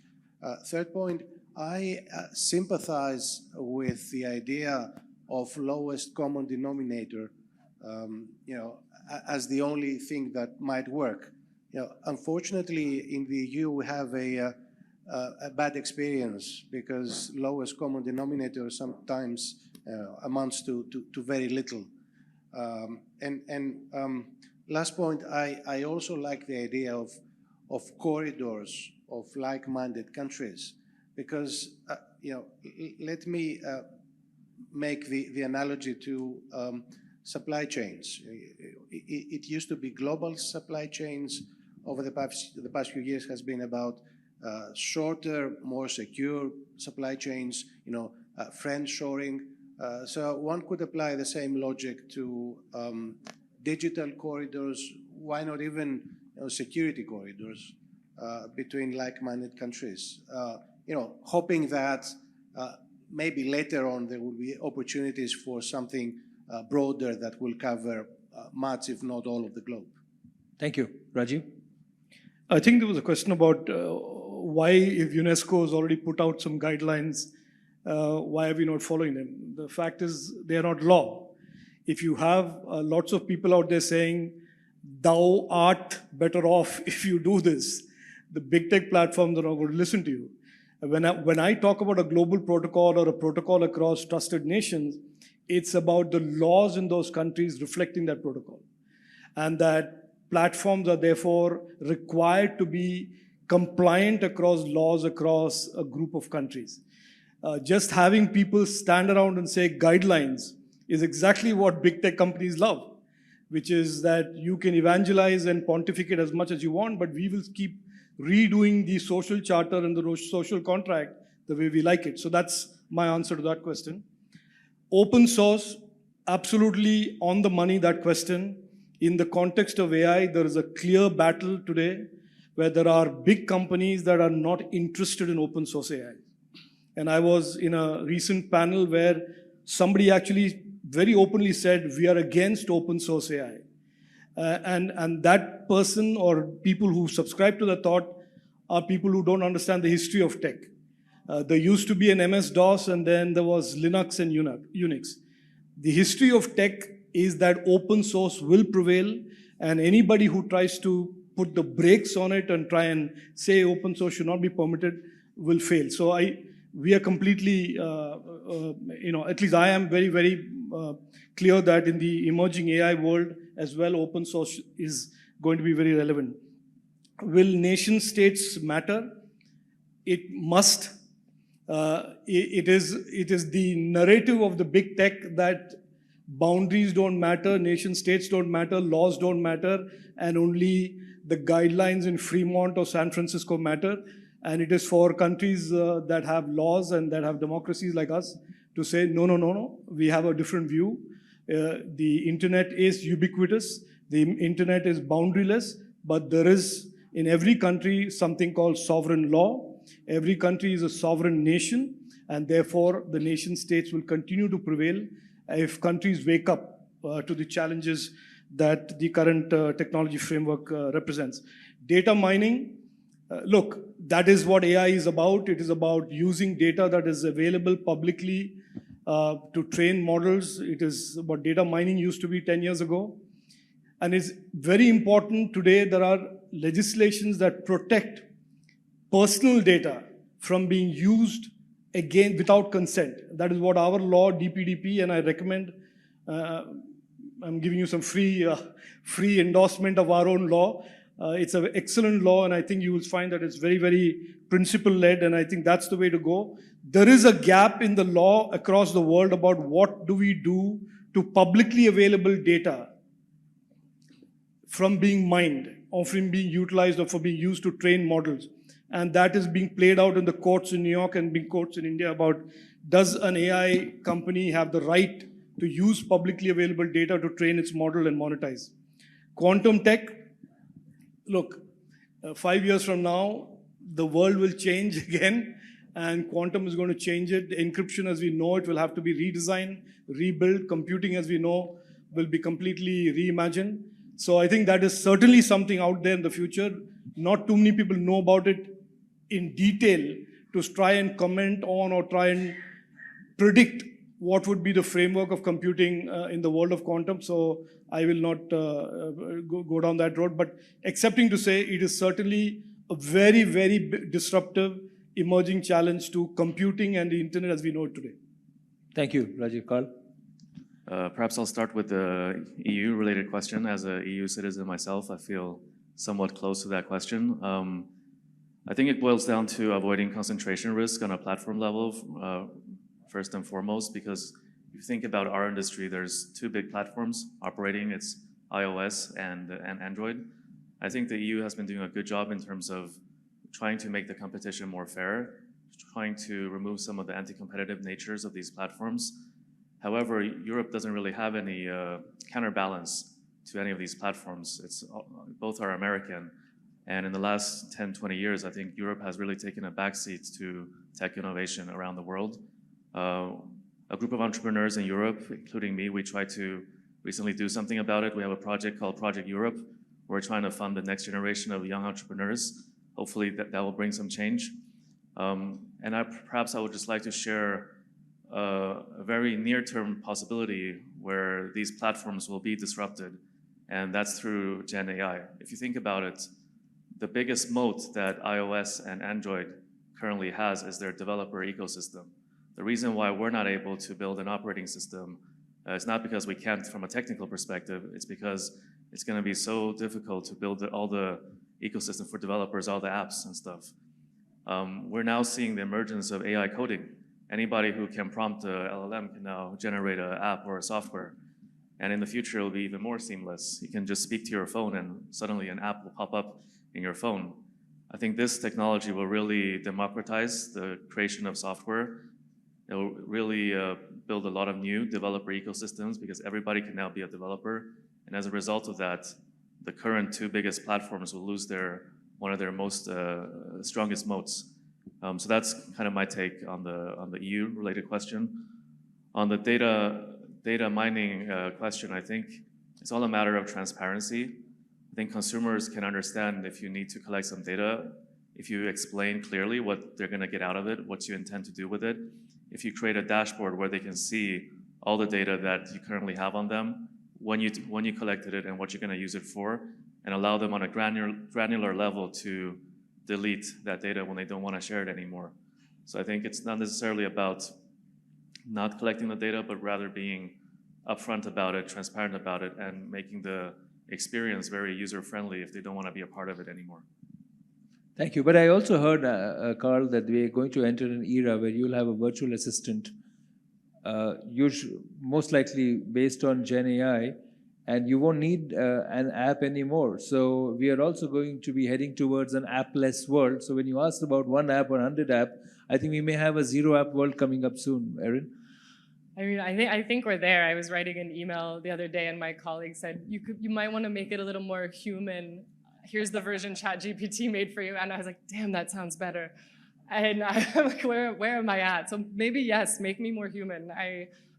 Third point, I sympathize with the idea of lowest common denominator, as the only thing that might work. Unfortunately, in the EU, we have a bad experience because lowest common denominator sometimes amounts to very little. Last point, I also like the idea of corridors of like-minded countries, because let me make the analogy to supply chains. It used to be global supply chains. Over the past few years has been about shorter, more secure supply chains, friend shoring. So one could apply the same logic to digital corridors. Why not even security corridors between like-minded countries? Hoping that maybe later on there will be opportunities for something broader that will cover much, if not all, of the globe. Thank you. Rajiv? I think there was a question about why, if UNESCO has already put out some guidelines, why are we not following them? The fact is, they are not law. If you have lots of people out there saying, thou art better off if you do this, the big tech platforms are not going to listen to you. When I talk about a global protocol or a protocol across trusted nations, it's about the laws in those countries reflecting that protocol. And that platforms are therefore required to be compliant across laws across a group of countries. Just having people stand around and say guidelines is exactly what big tech companies love, which is that you can evangelize and pontificate as much as you want, but we will keep redoing the social charter and the social contract the way we like it. So that's my answer to that question. Open source, absolutely on the money, that question. In the context of AI, there is a clear battle today where there are big companies that are not interested in open source AI. And I was in a recent panel where somebody actually very openly said, we are against open source AI. And that person or people who subscribe to the thought are people who don't understand the history of tech. There used to be an MS-DOS, and then there was Linux and Unix. The history of tech is that open source will prevail, and anybody who tries to put the brakes on it and try and say open source should not be permitted will fail. So we are completely, at least I am very, very clear that in the emerging AI world as well, open source is going to be very relevant. Will nation states matter? It must. It is the narrative of the big tech that boundaries don't matter, nation states don't matter, laws don't matter, and only the guidelines in Fremont or San Francisco matter. And it is for countries that have laws and that have democracies like us to say, no, we have a different view. The internet is ubiquitous, the internet is boundaryless, but there is in every country something called sovereign law. Every country is a sovereign nation, and therefore the nation states will continue to prevail if countries wake up to the challenges that the current technology framework represents. Data mining, look, that is what AI is about. It is about using data that is available publicly to train models. It is what data mining used to be 10 years ago. And it's very important today. There are legislations that protect personal data from being used again without consent. That is what our law, DPDP, and I recommend, I'm giving you some free endorsement of our own law. It's an excellent law, and I think you will find that it's very, very principle-led, and I think that's the way to go. There is a gap in the law across the world about what do we do to publicly available data from being mined, or from being utilized, or for being used to train models. And that is being played out in the courts in New York and being courts in India about, does an AI company have the right to use publicly available data to train its model and monetize? Quantum tech, look, 5 years from now, the world will change again, and quantum is going to change it. Encryption as we know it will have to be redesigned, rebuilt. Computing as we know will be completely reimagined. So I think that is certainly something out there in the future. Not too many people know about it in detail to try and comment on or try and predict what would be the framework of computing in the world of quantum. So I will not go down that road, but accepting to say it is certainly a very, very disruptive emerging challenge to computing and the internet as we know it today. Thank you, Rajiv. Carl? Perhaps I'll start with the EU-related question. As a EU citizen myself, I feel somewhat close to that question. I think it boils down to avoiding concentration risk on a platform level, first and foremost, because if you think about our industry, there's two big platforms operating. It's iOS and Android. I think the EU has been doing a good job in terms of trying to make the competition more fair, trying to remove some of the anti-competitive natures of these platforms. However, Europe doesn't really have any counterbalance to any of these platforms. Both are American. And in the last 10, 20 years, I think Europe has really taken a backseat to tech innovation around the world. A group of entrepreneurs in Europe, including me, we tried to recently do something about it. We have a project called Project Europe. We're trying to fund the next generation of young entrepreneurs. Hopefully that will bring some change. And perhaps I would just like to share a very near-term possibility where these platforms will be disrupted, and that's through Gen AI. If you think about it, the biggest moat that iOS and Android currently has is their developer ecosystem. The reason why we're not able to build an operating system is not because we can't from a technical perspective, it's because it's going to be so difficult to build all the ecosystem for developers, all the apps and stuff. We're now seeing the emergence of AI coding. Anybody who can prompt a LLM can now generate an app or a software. And in the future, it will be even more seamless. You can just speak to your phone and suddenly an app will pop up in your phone. I think this technology will really democratize the creation of software. It will really build a lot of new developer ecosystems because everybody can now be a developer. And as a result of that, the current two biggest platforms will lose one of their most strongest moats. So that's kind of my take on the EU-related question. On the data mining question, I think it's all a matter of transparency. I think consumers can understand if you need to collect some data, if you explain clearly what they're going to get out of it, what you intend to do with it. If you create a dashboard where they can see all the data that you currently have on them, when you collected it and what you're going to use it for, and allow them on a granular level to delete that data when they don't want to share it anymore. So I think it's not necessarily about not collecting the data, but rather being upfront about it, transparent about it, and making the experience very user-friendly if they don't want to be a part of it anymore. Thank you. But I also heard, Carl, that we are going to enter an era where you'll have a virtual assistant, most likely based on Gen AI, and you won't need an app anymore. So we are also going to be heading towards an app-less world. So when you asked about one app or 100 app, I think we may have a zero-app world coming up soon. Erin? I mean, I think we're there. I was writing an email the other day, and my colleague said, you might want to make it a little more human. Here's the version ChatGPT made for you. And I was like, damn, that sounds better. And I'm like, where am I at? So maybe, yes, make me more human.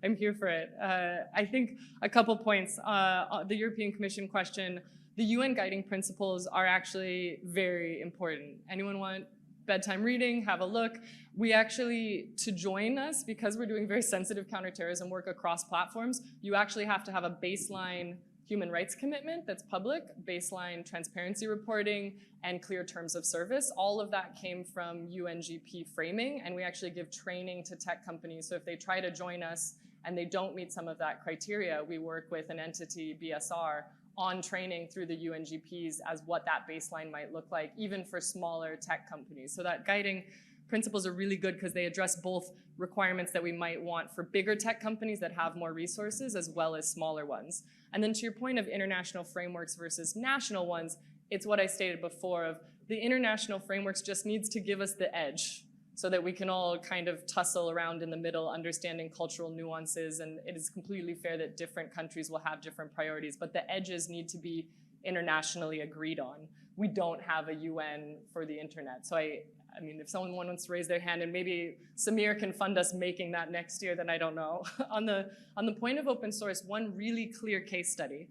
I'm here for it. I think a couple points. The European Commission question, the UN guiding principles are actually very important. Anyone want bedtime reading? Have a look. We actually, to join us, because we're doing very sensitive counterterrorism work across platforms, you actually have to have a baseline human rights commitment that's public, baseline transparency reporting, and clear terms of service. All of that came from UNGP framing, and we actually give training to tech companies. So if they try to join us and they don't meet some of that criteria, we work with an entity, BSR, on training through the UNGPs as what that baseline might look like, even for smaller tech companies. So that guiding principles are really good because they address both requirements that we might want for bigger tech companies that have more resources as well as smaller ones. And then to your point of international frameworks versus national ones, it's what I stated before of the international frameworks just needs to give us the edge so that we can all kind of tussle around in the middle, understanding cultural nuances. And it is completely fair that different countries will have different priorities, but the edges need to be internationally agreed on. We don't have a UN for the internet. So I mean, if someone wants to raise their hand, and maybe Samir can fund us making that next year, then I don't know. On the point of open source, one really clear case study.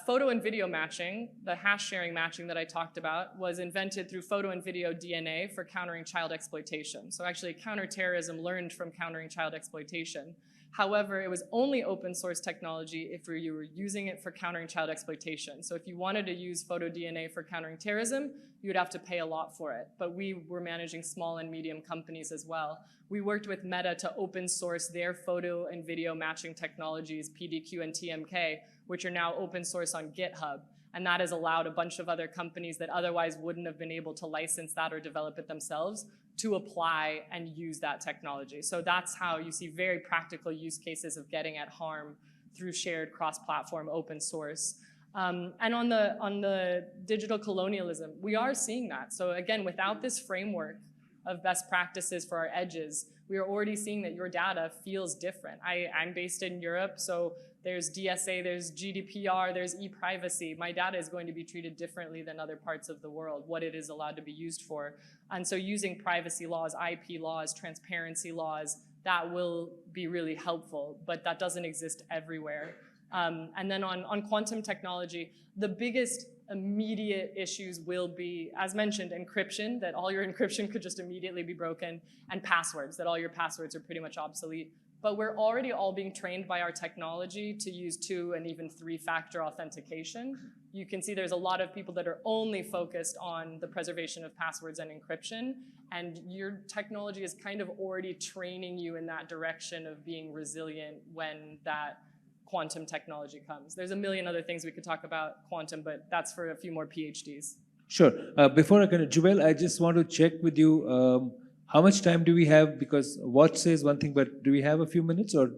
Photo and video matching, the hash sharing matching that I talked about, was invented through photo and video DNA for countering child exploitation. So actually counterterrorism learned from countering child exploitation. However, it was only open source technology if you were using it for countering child exploitation. So if you wanted to use photo DNA for countering terrorism, you'd have to pay a lot for it. But we were managing small and medium companies as well. We worked with Meta to open source their photo and video matching technologies, PDQ and TMK, which are now open source on GitHub. And that has allowed a bunch of other companies that otherwise wouldn't have been able to license that or develop it themselves to apply and use that technology. So that's how you see very practical use cases of getting at harm through shared cross-platform open source. And on the digital colonialism, we are seeing that. So again, without this framework of best practices for our edges, we are already seeing that your data feels different. I'm based in Europe, so there's DSA, there's GDPR, there's e-privacy. My data is going to be treated differently than other parts of the world, what it is allowed to be used for. And so using privacy laws, IP laws, transparency laws, that will be really helpful, but that doesn't exist everywhere. And then on quantum technology, the biggest immediate issues will be, as mentioned, encryption, that all your encryption could just immediately be broken, and passwords, that all your passwords are pretty much obsolete. But we're already all being trained by our technology to use 2 and even 3-factor authentication. You can see there's a lot of people that are only focused on the preservation of passwords and encryption, and your technology is kind of already training you in that direction of being resilient when that quantum technology comes. There's a million other things we could talk about quantum, but that's for a few more PhDs. Sure. Before I can, Jubel, I just want to check with you, how much time do we have? Because watch says one thing, but do we have a few minutes, or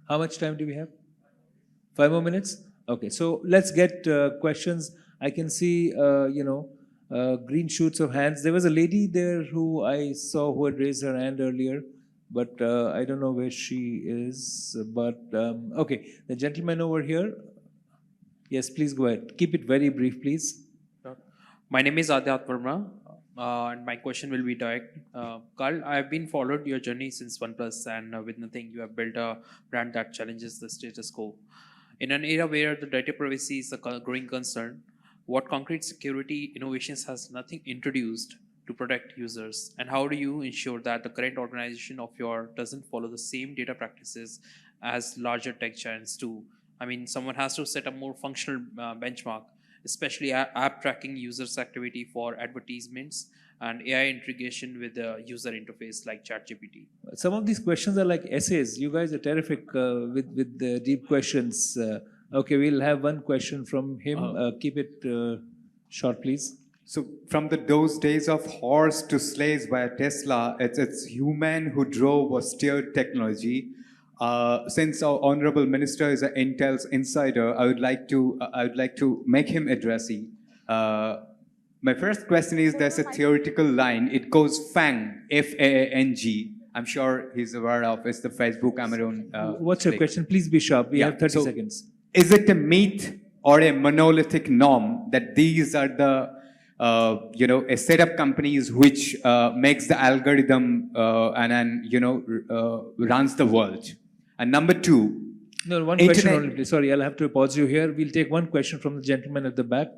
how much time do we have? 5 more minutes? Okay, so let's get questions. I can see, green shoots of hands. There was a lady there who I saw who had raised her hand earlier, but I don't know where she is. But okay, the gentleman over here. Yes, please go ahead. Keep it very brief, please. My name is Adyat Verma. And my question will be direct. Carl, I have been followed your journey since OnePlus, and with nothing, you have built a brand that challenges the status quo. In an era where the data privacy is a growing concern, what concrete security innovations has nothing introduced to protect users? And how do you ensure that the current organization of yours doesn't follow the same data practices as larger tech giants do? I mean, someone has to set a more functional benchmark, especially app tracking users' activity for advertisements and AI integration with the user interface like ChatGPT. Some of these questions are like essays. You guys are terrific with the deep questions. Okay, we'll have one question from him. Keep it short, please. So from those days of horse to sleighs via Tesla, it's human who drove or steered technology. Since our honorable minister is an Intel's insider, I would like to make him addressee. My first question is: there's a theoretical line. It goes FANG, F-A-A-N-G. I'm sure he's aware of. It's the Facebook Amazon. What's your question? Please be sharp. We have 30 seconds. Is it a myth or a monolithic norm that these are the a set of companies which makes the algorithm runs the world? And number 2, no, one question only, please. Sorry, I'll have to pause you here. We'll take one question from the gentleman at the back.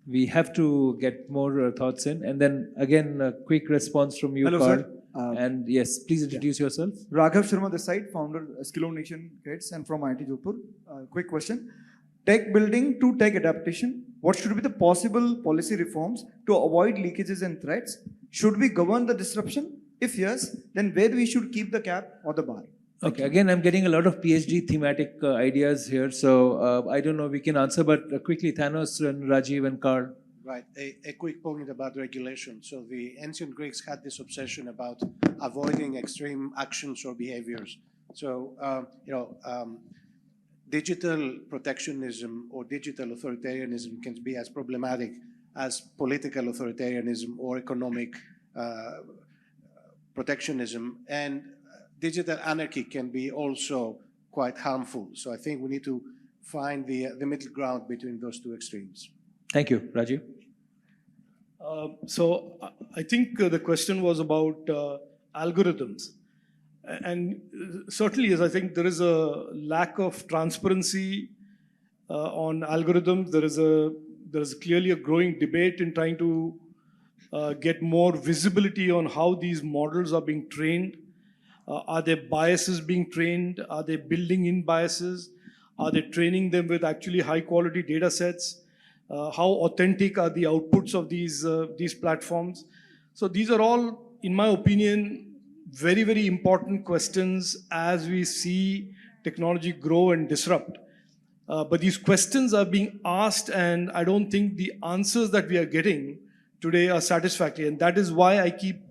We have to get more thoughts in, and then again, a quick response from you, Hello, Carl. sir. And yes, please introduce yourself. Raghav Sharma, the site founder, Skillo Nation Kids, and from IIT Jodhpur. Quick question: tech building to tech adaptation. What should be the possible policy reforms to avoid leakages and threats? Should we govern the disruption? If yes, then where we should keep the cap or the bar? Okay, again, I'm getting a lot of PhD thematic ideas here, so I don't know if we can answer, but quickly, Thanos and Rajiv and Carl. Right, a quick point about regulation. So the ancient Greeks had this obsession about avoiding extreme actions or behaviors. So, digital protectionism or digital authoritarianism can be as problematic as political authoritarianism or economic protectionism. And digital anarchy can be also quite harmful. So I think we need to find the middle ground between those two extremes. Thank you. Rajiv? So I think the question was about algorithms. And certainly, as I think there is a lack of transparency on algorithms. There is clearly a growing debate in trying to get more visibility on how these models are being trained. Are there biases being trained? Are they building in biases? Are they training them with actually high quality data sets? How authentic are the outputs of these platforms? So these are all, in my opinion, very, very important questions as we see technology grow and disrupt. But these questions are being asked, and I don't think the answers that we are getting today are satisfactory. And that is why I keep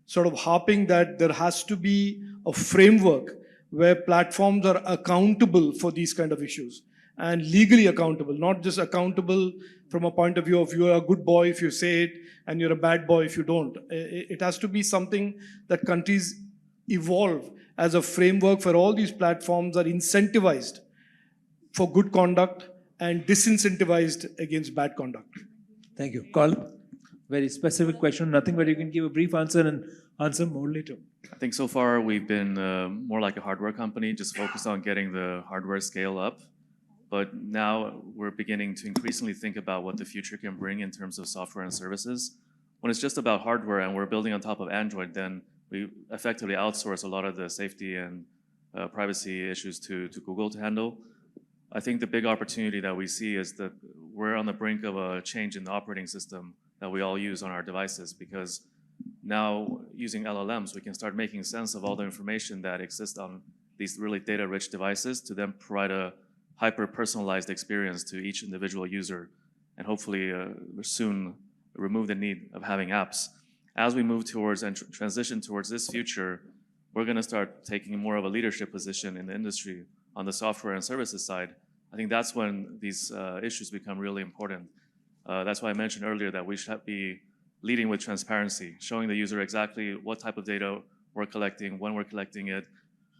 sort of harping that there has to be a framework where platforms are accountable for these kind of issues and legally accountable, not just accountable from a point of view of you're a good boy if you say it and you're a bad boy if you don't. It has to be something that countries evolve as a framework for all these platforms are incentivized for good conduct and disincentivized against bad conduct. Thank you. Carl, very specific question, nothing but you can give a brief answer and answer more later. I think so far we've been more like a hardware company, just focused on getting the hardware scale up. But now we're beginning to increasingly think about what the future can bring in terms of software and services. When it's just about hardware and we're building on top of Android, then we effectively outsource a lot of the safety and privacy issues to Google to handle. I think the big opportunity that we see is that we're on the brink of a change in the operating system that we all use on our devices, because now using LLMs, we can start making sense of all the information that exists on these really data-rich devices to then provide a hyper-personalized experience to each individual user, and hopefully soon remove the need of having apps. As we move towards and transition towards this future, we're going to start taking more of a leadership position in the industry on the software and services side. I think that's when these issues become really important. That's why I mentioned earlier that we should be leading with transparency, showing the user exactly what type of data we're collecting, when we're collecting it,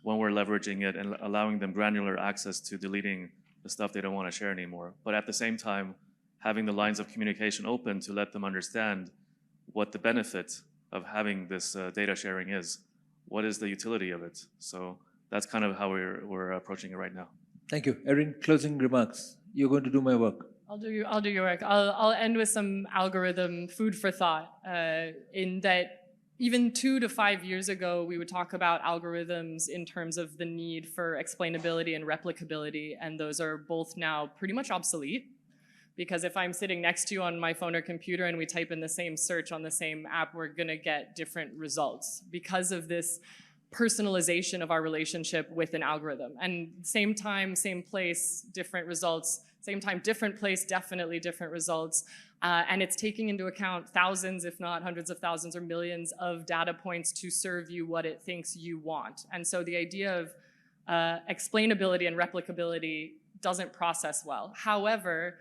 when we're leveraging it, and allowing them granular access to deleting the stuff they don't want to share anymore. But at the same time, having the lines of communication open to let them understand what the benefit of having this data sharing is. What is the utility of it? So that's kind of how we're approaching it right now. Thank you. Erin, closing remarks. You're going to do my work. I'll do your work. I'll end with some algorithm food for thought, in that even 2 to 5 years ago, we would talk about algorithms in terms of the need for explainability and replicability, and those are both now pretty much obsolete. Because if I'm sitting next to you on my phone or computer and we type in the same search on the same app, we're gonna get different results because of this personalization of our relationship with an algorithm. And same time, same place, different results. Same time, different place, definitely different results. And it's taking into account thousands, if not hundreds of thousands or millions of data points to serve you what it thinks you want. And so the idea of explainability and replicability doesn't process well. However,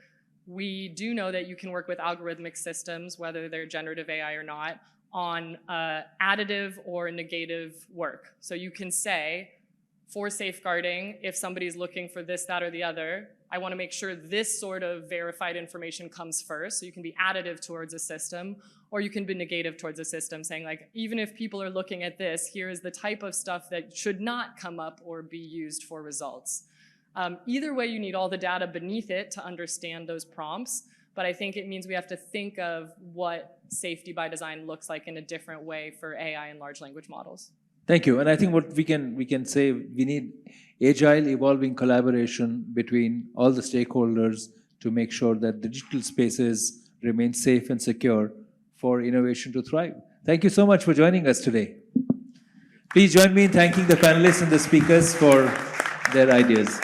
we do know that you can work with algorithmic systems, whether they're generative AI or not, on additive or negative work. So you can say, for safeguarding, if somebody's looking for this, that, or the other, I want to make sure this sort of verified information comes first. So you can be additive towards a system, or you can be negative towards a system, saying like, even if people are looking at this, here is the type of stuff that should not come up or be used for results. Either way, you need all the data beneath it to understand those prompts, but I think it means we have to think of what safety by design looks like in a different way for AI and large language models. Thank you. And I think what we can say, we need agile, evolving collaboration between all the stakeholders to make sure that the digital spaces remain safe and secure for innovation to thrive. Thank you so much for joining us today. Please join me in thanking the panelists and the speakers for their ideas.